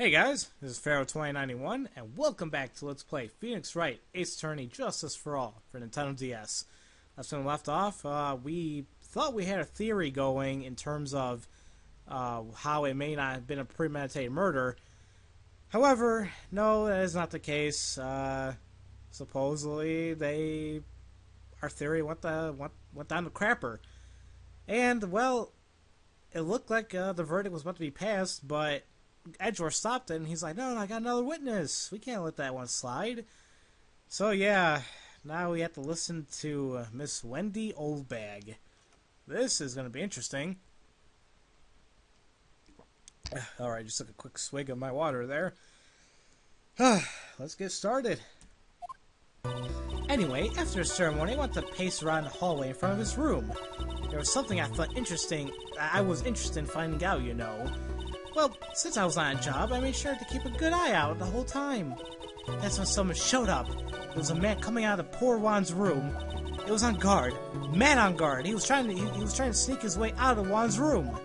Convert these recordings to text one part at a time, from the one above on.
Hey guys, this is Pharaoh 2091, and welcome back to Let's Play Phoenix Wright Ace Attorney Justice for All for Nintendo DS. That's when we left off. We thought we had a theory going in terms of how it may not have been a premeditated murder. However, no, that is not the case. Supposedly, our theory went down the crapper. And, well, it looked like the verdict was about to be passed, but Edgeworth stopped it, and he's like, no, I got another witness. We can't let that one slide. So, yeah, now we have to listen to Miss Wendy Oldbag. This is going to be interesting. Alright, just took a quick swig of my water there. Let's get started. Anyway, after the ceremony, I went to pace around the hallway in front of his room. There was something I thought interesting. I was interested in finding out, you know. Well, since I was on a job, I made sure to keep a good eye out the whole time. That's when someone showed up. There was a man coming out of poor Juan's room. It was on guard. Man on guard. He was trying to sneak his way out of Juan's room.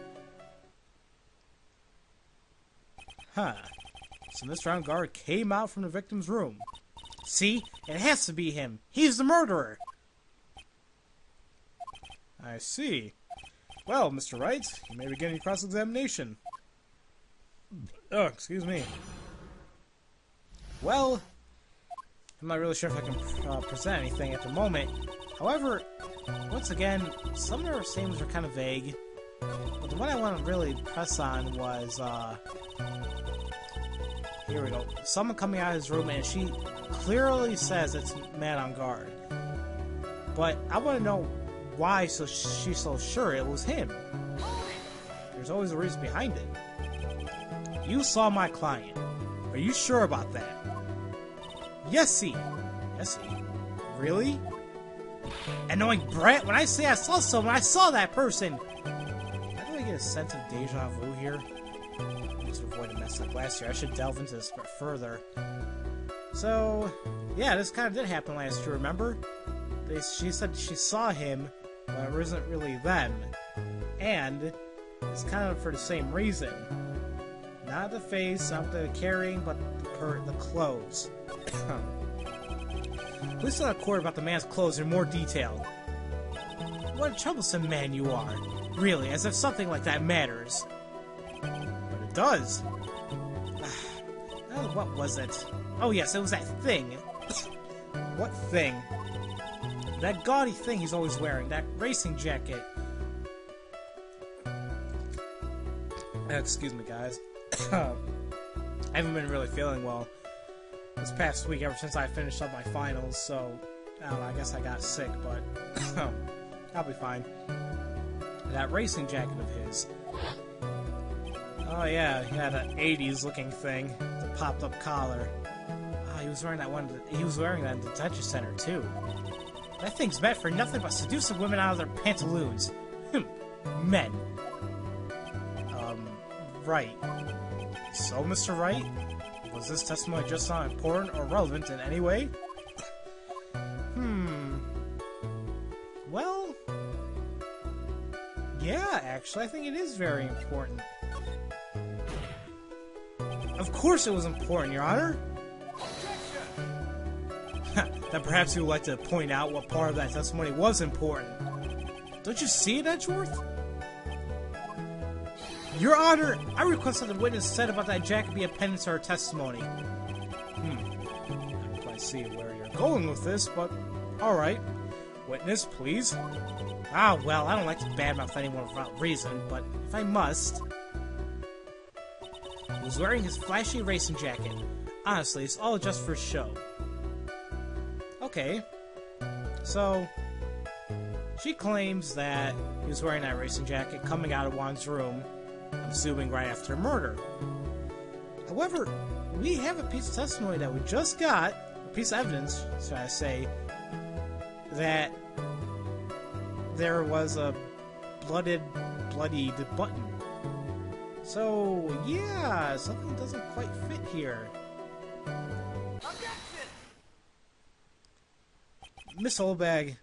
Huh. So Mr. On Guard came out from the victim's room. See? It has to be him. He's the murderer. I see. Well, Mr. Wright, you may begin your cross-examination. Oh, excuse me. Well, I'm not really sure if I can present anything at the moment. However, once again, some of their statements are kind of vague. But the one I want to really press on was, here we go. Someone coming out of his room, and she clearly says it's man on guard. But I want to know why she's so sure it was him. There's always a reason behind it. You saw my client. Are you sure about that? Yes-y. Yes-y. Really? Annoying brat, when I say I saw someone, I saw that person! How do I get a sense of deja vu here? To avoid a mess like last year, I should delve into this further. So, yeah, this kind of did happen last year, remember? She said she saw him, but it wasn't really them. And it's kind of for the same reason. Not the face, not the carrying, but the clothes. Please tell the court about the man's clothes in more detail. What a troublesome man you are. Really, as if something like that matters. But it does. Oh, what was it? Oh yes, it was that thing. What thing? That gaudy thing he's always wearing, that racing jacket. Excuse me, guys. I haven't been really feeling well this past week ever since I finished up my finals, so I don't know, I guess I got sick, but I'll be fine. That racing jacket of his. Oh yeah, he had an 80s looking thing, the popped up collar. Oh, he was wearing that one. He was wearing that in the detention center too. That thing's meant for nothing but seducing women out of their pantaloons. Men. Right. So, Mr. Wright, was this testimony just not important or relevant in any way? Well, yeah, actually, I think it is very important. Of course it was important, Your Honor. Then perhaps you would like to point out what part of that testimony was important. Don't you see it, Edgeworth? Your Honor, I request that the witness said about that jacket be appended to her testimony. I don't quite see where you're going with this, but alright. Witness, please. Ah, well, I don't like to badmouth anyone without reason, but if I must... He was wearing his flashy racing jacket. Honestly, it's all just for show. Okay. So, she claims that he was wearing that racing jacket coming out of Juan's room, I'm assuming right after murder. However, we have a piece of testimony that we just got, a piece of evidence, should I say, that there was a bloodied button. So, yeah, something doesn't quite fit here. Objection! Miss Oldbag.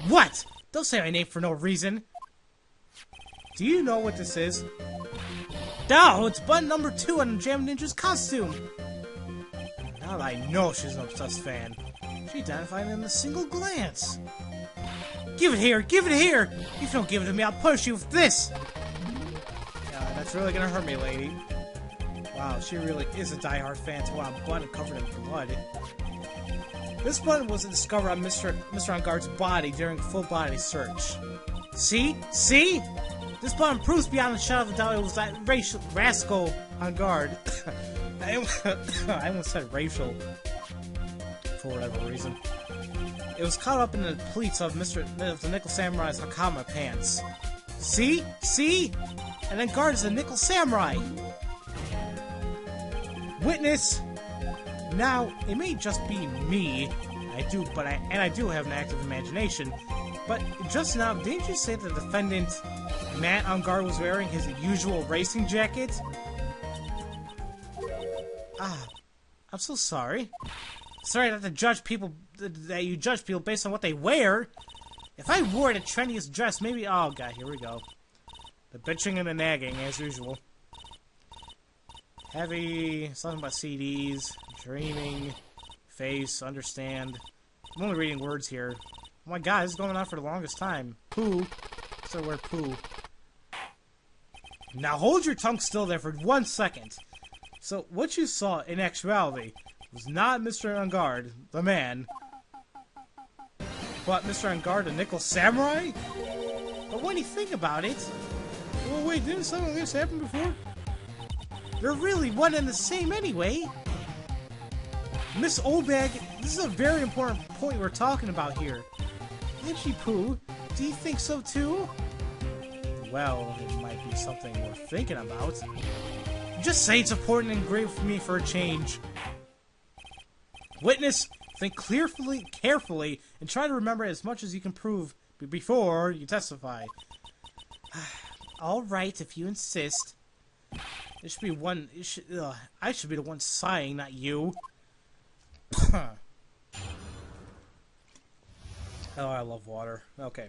What? Don't say my name for no reason. Do you know what this is? No, it's button number 2 on Jam Ninja's costume! Now that I know she's an obsessed fan, she identified him in a single glance. Give it here! Give it here! If you don't give it to me, I'll punish you with this! That's really gonna hurt me, lady. Wow, she really is a die-hard fan to want a button covered in blood. This button was discovered on Mr. On Guard's body during a full-body search. See? See? This button proves beyond a shadow of a doubt it was that rascal on guard. I almost said racial. For whatever reason. It was caught up in the pleats of the Nickel Samurai's Hakama pants. See? See? And then guard is a Nickel Samurai! Witness! Now, it may just be me, I do have an active imagination, but just now, didn't you say the defendant, Matt on guard, was wearing his usual racing jacket? I'm so sorry. Sorry that you judge people based on what they wear. If I wore the trendiest dress, maybe... Oh god, here we go. The bitching and the nagging, as usual. Heavy, something about CDs, dreaming, face, understand. I'm only reading words here. Oh my god, this is going on for the longest time. Poo. So word poo. Now hold your tongue still there for 1 second. So, what you saw, in actuality, was not Mr. On Guard, the man, but Mr. On Guard, the Nickel Samurai? But when you think about it... Well, wait, didn't something like this happen before? They're really one and the same anyway! Miss Oldbag, this is a very important point we're talking about here. Itchy Poo, do you think so too? Well, it might be something worth thinking about. Just say it's important and great for me for a change. Witness, think carefully, and try to remember as much as you can prove before you testify. Alright, if you insist. It should be one... I should be the one sighing, not you. Oh, I love water. Okay.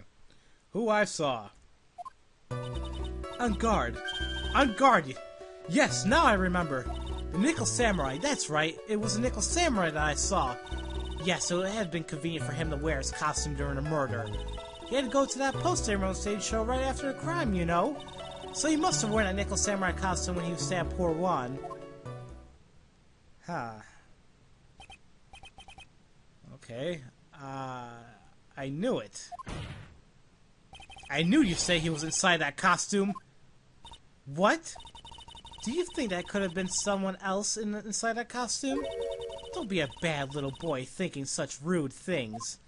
Who I saw. On guard. On guard! Yes, now I remember. The Nickel Samurai, that's right. It was a Nickel Samurai that I saw. Yeah, so it had been convenient for him to wear his costume during a murder. He had to go to that post-ceremony stage show right after the crime, you know. So he must have worn a Nickel Samurai costume when he stabbed poor Juan. Huh. Okay. I knew it. I knew you'd say he was inside that costume. What? Do you think that could have been someone else inside that costume? Don't be a bad little boy thinking such rude things.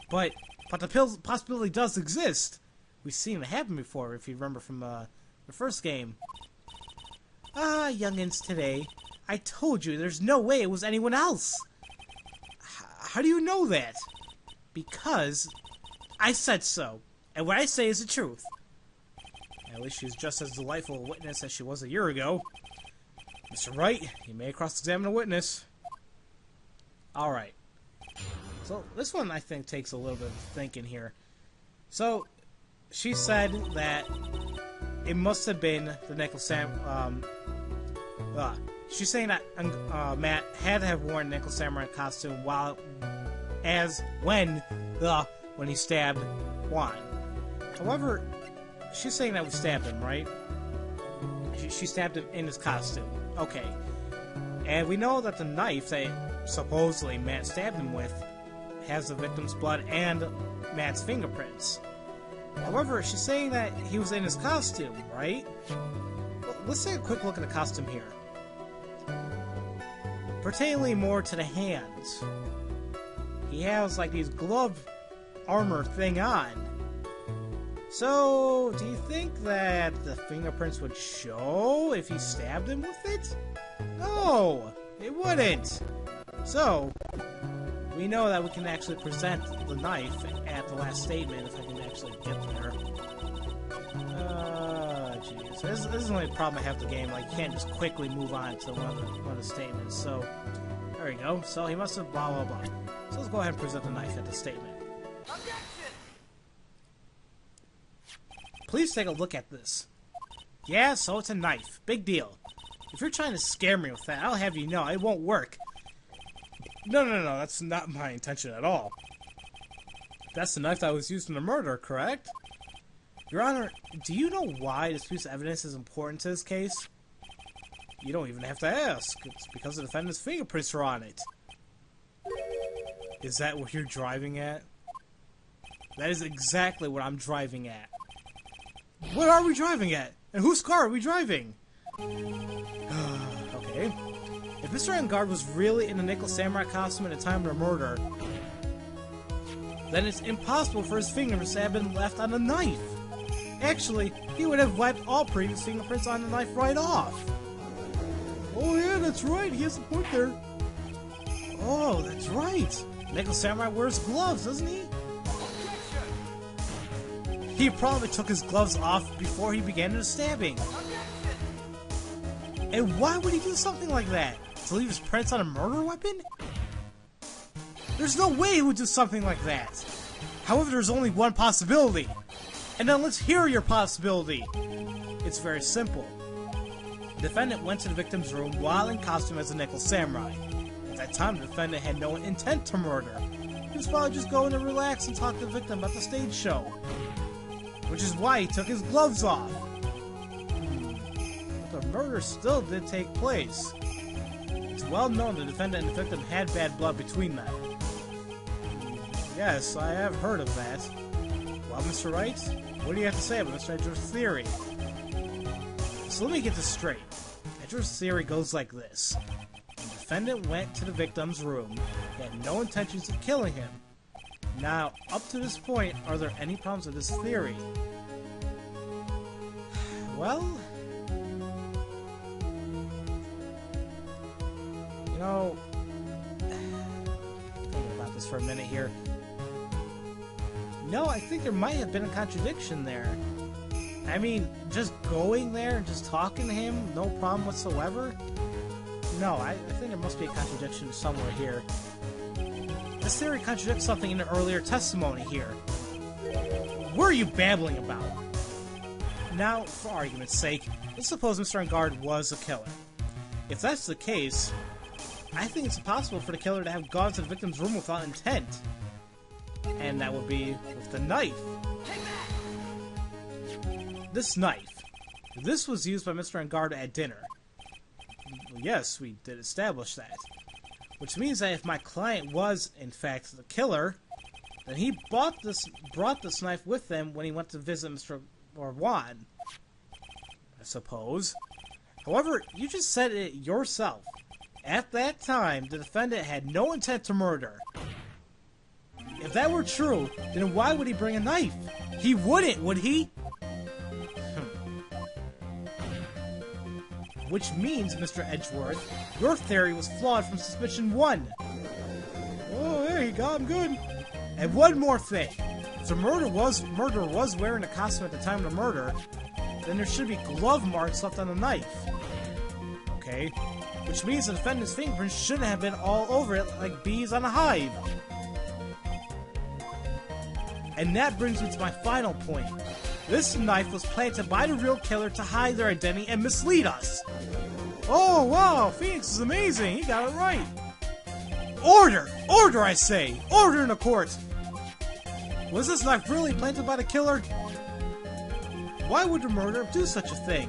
But the possibility does exist. We've seen it happen before, if you remember from the first game. Ah, youngins today. I told you, there's no way it was anyone else. How do you know that? Because I said so. And what I say is the truth. At least she's just as delightful a witness as she was a year ago. Mr. Wright, you may cross-examine a witness. Alright. So, this one, I think, takes a little bit of thinking here. So, she said that it must have been the Nickel she's saying that Matt had to have worn a Nickel Samurai costume when he stabbed Juan. However, she's saying that we stabbed him, right? She stabbed him in his costume. Okay. And we know that the knife that supposedly Matt stabbed him with has the victim's blood and Matt's fingerprints. However, she's saying that he was in his costume, right? Well, let's take a quick look at the costume here. Pertaining more to the hands. He has like these glove armor thing on. So, do you think that the fingerprints would show if he stabbed him with it? No, it wouldn't. So, we know that we can actually present the knife at the last statement if I can actually get there. Jeez. This is the only problem I have with the game. Like, you can't just quickly move on to one of the statements. So, there we go. So, he must have blah, blah, blah. So, let's go ahead and present the knife at the statement. Please take a look at this. Yeah, so it's a knife. Big deal. If you're trying to scare me with that, I'll have you know it won't work. No, that's not my intention at all. That's the knife that was used in the murder, correct? Your Honor, do you know why this piece of evidence is important to this case? You don't even have to ask. It's because the defendant's fingerprints are on it. Is that what you're driving at? That is exactly what I'm driving at. What are we driving at? And whose car are we driving? Okay. If Mr. Engard was really in the Nickel Samurai costume at the time of the murder, then it's impossible for his fingerprints to have been left on the knife. Actually, he would have wiped all previous fingerprints on the knife right off. Oh yeah, that's right. He has a point there. Oh, that's right. Nickel Samurai wears gloves, doesn't he? He probably took his gloves off before he began the stabbing. And why would he do something like that? To leave his prints on a murder weapon? There's no way he would do something like that. However, there's only one possibility. And now let's hear your possibility. It's very simple. The defendant went to the victim's room while in costume as a Nickel Samurai. At that time, the defendant had no intent to murder. He was probably just going to relax and talk to the victim about the stage show. Which is why he took his gloves off. But the murder still did take place. It's well known the defendant and the victim had bad blood between them. Yes, I have heard of that. Well, Mr. Wright, what do you have to say about Mr. Edgeworth's theory? So let me get this straight. Edgeworth's theory goes like this. The defendant went to the victim's room. He had no intentions of killing him. Now, up to this point, are there any problems with this theory? Well, you know, thinking about this for a minute here. No, I think there might have been a contradiction there. I mean, just going there and just talking to him, no problem whatsoever? No, I think there must be a contradiction somewhere here. This theory contradicts something in an earlier testimony here. What are you babbling about? Now, for argument's sake, let's suppose Mr. Engard was a killer. If that's the case, I think it's impossible for the killer to have gone to the victim's room without intent. And that would be with the knife. This knife. This was used by Mr. Engard at dinner. Well, yes, we did establish that. Which means that if my client was, in fact, the killer, then he brought this knife with him when he went to visit Mr. Juan, I suppose. However, you just said it yourself. At that time, the defendant had no intent to murder. If that were true, then why would he bring a knife? He wouldn't, would he? Which means, Mr. Edgeworth, your theory was flawed from suspicion 1. Oh, there you go, I'm good. And one more thing. If the murderer was wearing a costume at the time of the murder, then there should be glove marks left on the knife. Okay? Which means the defendant's fingerprints shouldn't have been all over it like bees on a hive. And that brings me to my final point. This knife was planted by the real killer to hide their identity and mislead us. Oh, wow, Phoenix is amazing. He got it right. Order! Order, I say! Order in the court! Was this knife really planted by the killer? Why would the murderer do such a thing?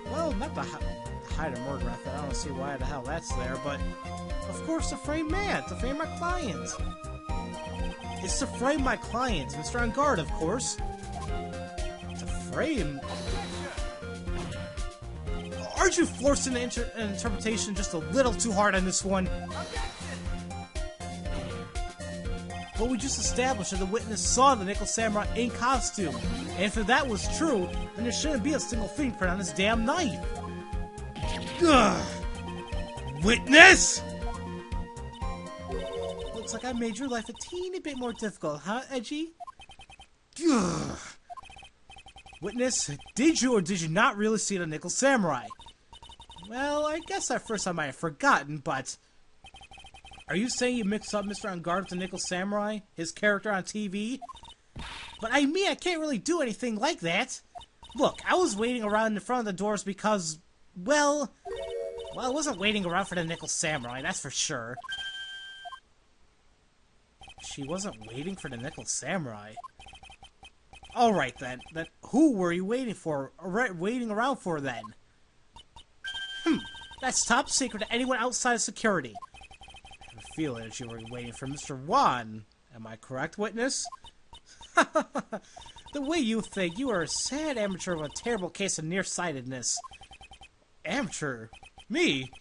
Well, not to hide a murder method. I don't see why the hell that's there, but of course to frame Matt, to frame my client. It's to frame my client, Mr. Engard, of course. To frame? Aren't you forcing an interpretation just a little too hard on this one? But we just established that the witness saw the Nickel Samurai in costume. And if that was true, then there shouldn't be a single fingerprint on this damn knife. Ugh. Witness! Looks like I made your life a teeny bit more difficult, huh, Edgy? Ugh. Witness, did you or did you not really see the Nickel Samurai? Well, I guess at first I might have forgotten, but... Are you saying you mixed up Mr. Engard with the Nickel Samurai? His character on TV? But I mean, I can't really do anything like that! Look, I was waiting around in front of the doors because, well, I wasn't waiting around for the Nickel Samurai, that's for sure. She wasn't waiting for the Nickel Samurai. Alright then, who were you waiting for? Waiting around for then? That's top secret to anyone outside of security. I have a feeling that you were waiting for Mr. Wan. Am I correct, witness? The way you think, you are a sad amateur with a terrible case of nearsightedness. Amateur? Me?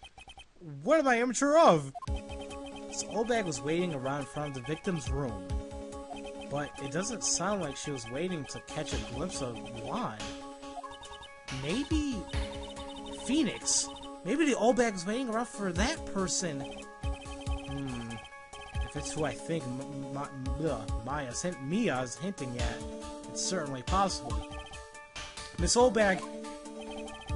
What am I amateur of? So Oldbag was waiting around in front of the victim's room. But it doesn't sound like she was waiting to catch a glimpse of Wan. Maybe Phoenix? Maybe the Oldbag was waiting around for that person. If it's who I think Mia's hinting at, it's certainly possible. Miss Oldbag,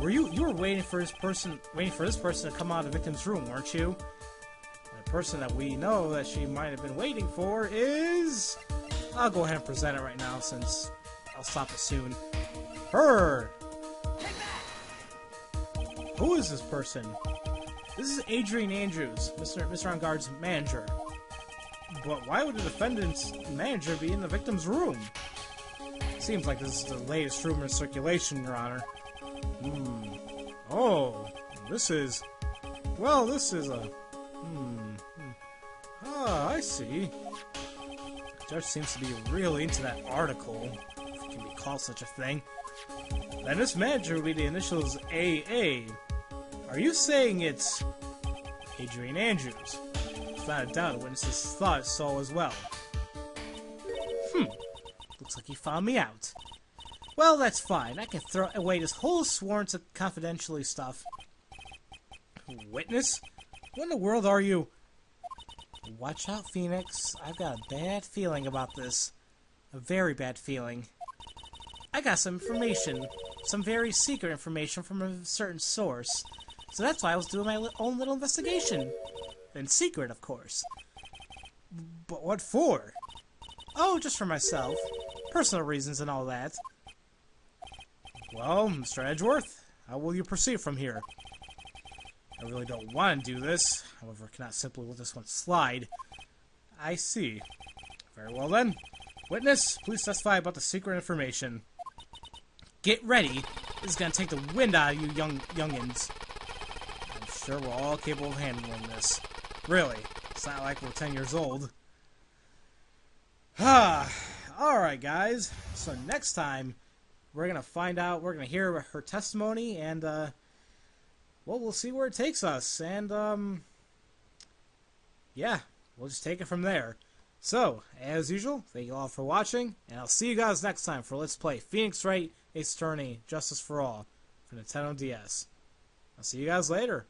you were waiting for this person to come out of the victim's room, weren't you? The person that we know that she might have been waiting for is... I'll go ahead and present it right now since I'll stop it soon. Her! Who is this person? This is Adrian Andrews, Mr. On Guard's manager. But why would the defendant's manager be in the victim's room? Seems like this is the latest rumor in circulation, Your Honor. Oh, this is... Well, this is a... Ah, I see. The judge seems to be really into that article, if it can be called such a thing. Then this manager would be the initials AA. Are you saying it's Adrian Andrews? Without a doubt, witnesses thought so as well. Looks like he found me out. Well, that's fine. I can throw away this whole sworn to confidentially stuff. Witness? What in the world are you? Watch out, Phoenix. I've got a bad feeling about this. A very bad feeling. I got some information. Some very secret information from a certain source. So that's why I was doing my own little investigation. In secret, of course. But what for? Oh, just for myself. Personal reasons and all that. Well, Mr. Edgeworth, how will you proceed from here? I really don't want to do this. However, I cannot simply let this one slide. I see. Very well then. Witness, please testify about the secret information. Get ready. This is going to take the wind out of you youngins. I'm sure we're all capable of handling this. Really. It's not like we're 10 years old. Alright, guys. So next time, we're going to find out, we're going to hear her testimony, and, well, we'll see where it takes us. And, yeah, we'll just take it from there. So, as usual, thank you all for watching, and I'll see you guys next time for Let's Play Phoenix Wright Ace Attorney Justice for All for Nintendo DS. I'll see you guys later.